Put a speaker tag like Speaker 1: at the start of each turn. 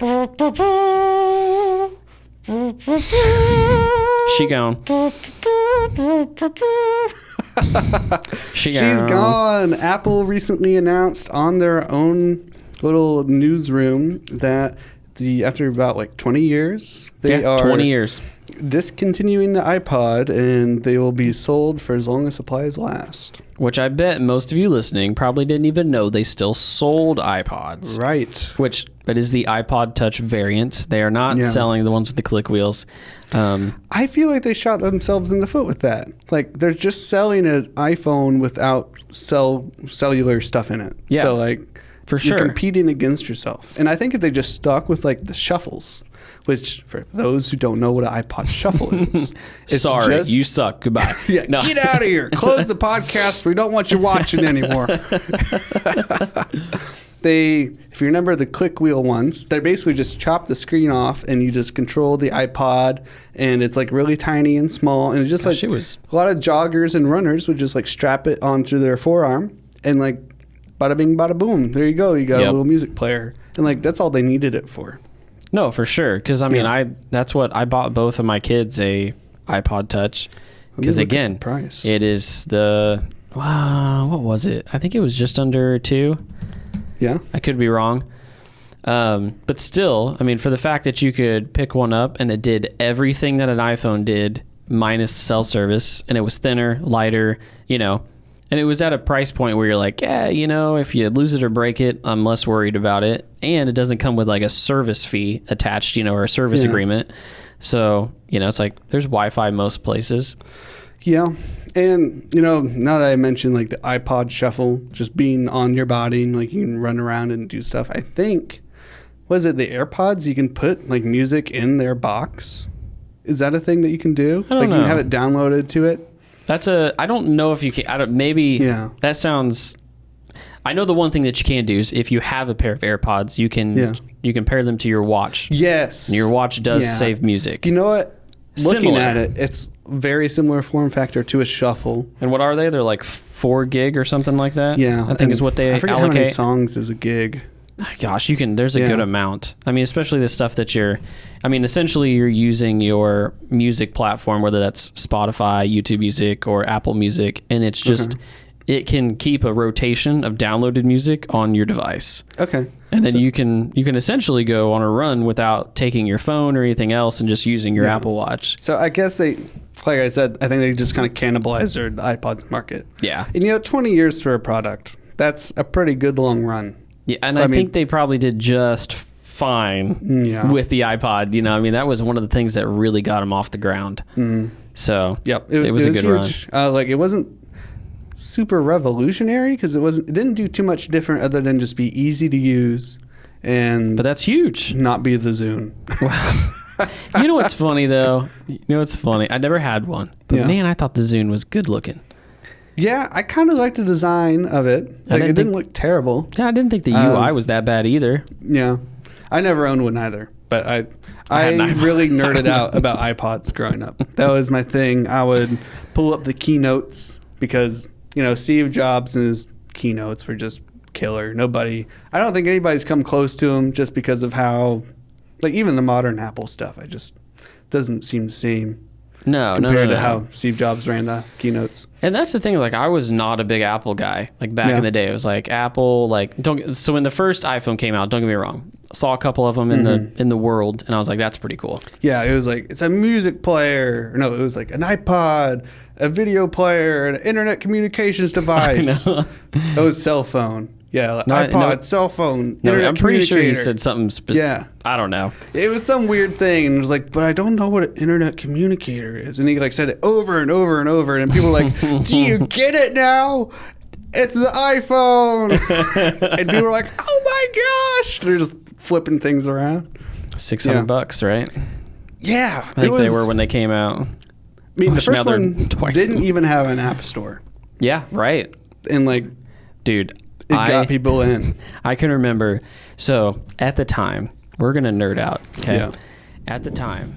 Speaker 1: She gone.
Speaker 2: She's gone. Apple recently announced on their own little newsroom that after about like 20 years, they are
Speaker 1: 20 years
Speaker 2: discontinuing the iPod, and they will be sold for as long as supplies last.
Speaker 1: Which I bet most of you listening probably didn't even know they still sold iPods.
Speaker 2: Right.
Speaker 1: Which it is the iPod Touch variant. They are not selling the ones with the click wheels.
Speaker 2: I feel like they shot themselves in the foot with that. Like, they're just selling an iPhone without cellular stuff in it.
Speaker 1: Yeah,
Speaker 2: so like,
Speaker 1: for sure,
Speaker 2: you're competing against yourself. And I think if they just stuck with like the shuffles, which for those who don't know what an iPod shuffle is,
Speaker 1: sorry, you suck. Goodbye.
Speaker 2: Yeah, no. Get out of here. Close the podcast. We don't want you watching anymore. If you remember the click wheel ones, they basically just chop the screen off and you just control the iPod, and it's like really tiny and small, and it's just like a lot of joggers and runners would just like strap it onto their forearm and like bada bing bada boom, there you go, you got a little music player, and like that's all they needed it for.
Speaker 1: No, for sure, because I mean that's what I bought both of my kids a iPod Touch, because again it is what was it, I think it was just under $2.
Speaker 2: Yeah,
Speaker 1: I could be wrong. But still, I mean, for the fact that you could pick one up and it did everything that an iPhone did minus cell service, and it was thinner, lighter, and it was at a price point where you're like, yeah, if you lose it or break it, I'm less worried about it. And it doesn't come with like a service fee attached, or a service agreement. So, it's like there's Wi-Fi most places.
Speaker 2: Yeah. And, now that I mentioned like the iPod shuffle just being on your body and like you can run around and do stuff, I think, was it the AirPods? You can put like music in their box. Is that a thing that you can do?
Speaker 1: I don't know.
Speaker 2: You can have it downloaded to it?
Speaker 1: I don't know if you can, that sounds, I know the one thing that you can do is if you have a pair of AirPods, you can pair them to your watch.
Speaker 2: Yes.
Speaker 1: And your watch does save music.
Speaker 2: You know what? Looking at it, it's very similar form factor to a shuffle.
Speaker 1: And what are they? They're like 4 gig or something like that?
Speaker 2: Yeah.
Speaker 1: I think is what they allocate.
Speaker 2: I forget how many songs is a gig.
Speaker 1: Gosh, there's a good amount. I mean, especially the stuff that essentially you're using your music platform, whether that's Spotify, YouTube Music, or Apple Music, and it's just, it can keep a rotation of downloaded music on your device.
Speaker 2: Okay.
Speaker 1: And then you can essentially go on a run without taking your phone or anything else and just using your Apple Watch.
Speaker 2: So I guess like I said, I think they just kind of cannibalized their iPods market. Yeah. And 20 years for a product, that's a pretty good long run.
Speaker 1: Yeah, and I think they probably did just fine with the iPod. That was one of the things that really got them off the ground. Mm-hmm. So it was a good
Speaker 2: huge run. It wasn't super revolutionary because it didn't do too much different other than just be easy to use, but
Speaker 1: that's huge.
Speaker 2: Not be the Zune.
Speaker 1: You know what's funny though? I never had one, but man, I thought the Zune was good looking.
Speaker 2: Yeah, I kind of liked the design of it. Like, it didn't look terrible.
Speaker 1: Yeah, I didn't think the UI was that bad either.
Speaker 2: Yeah, I never owned one either, but I really nerded out about iPods growing up. That was my thing. I would pull up the keynotes because Steve Jobs and his keynotes were just killer. I don't think anybody's come close to him just because of how, like, even the modern Apple stuff, I just doesn't seem the same. Compared to how Steve Jobs ran the keynotes.
Speaker 1: And that's the thing, like, I was not a big Apple guy. Like, back in the day, it was like Apple, like, so when the first iPhone came out, don't get me wrong, saw a couple of them in the world, and I was like, that's pretty cool. Yeah,
Speaker 2: it was like, it's a music player. No, it was like an iPod, a video player, an internet communications device. It was cell phone. Yeah, like iPod, cell phone, internet
Speaker 1: I'm pretty sure you said something specific. I don't know.
Speaker 2: It was some weird thing, and it was like, but I don't know what an internet communicator is. And he like said it over and over and over, and people were like, do you get it now? It's the iPhone. And people were like, oh my gosh. They're just flipping things around.
Speaker 1: $600, right?
Speaker 2: Yeah.
Speaker 1: I think they were when they came out.
Speaker 2: I mean, the first one didn't even have an app store.
Speaker 1: Yeah, right.
Speaker 2: And like,
Speaker 1: dude,
Speaker 2: it got people in.
Speaker 1: I can remember. So at the time, we're going to nerd out. Okay. Yeah. At the time,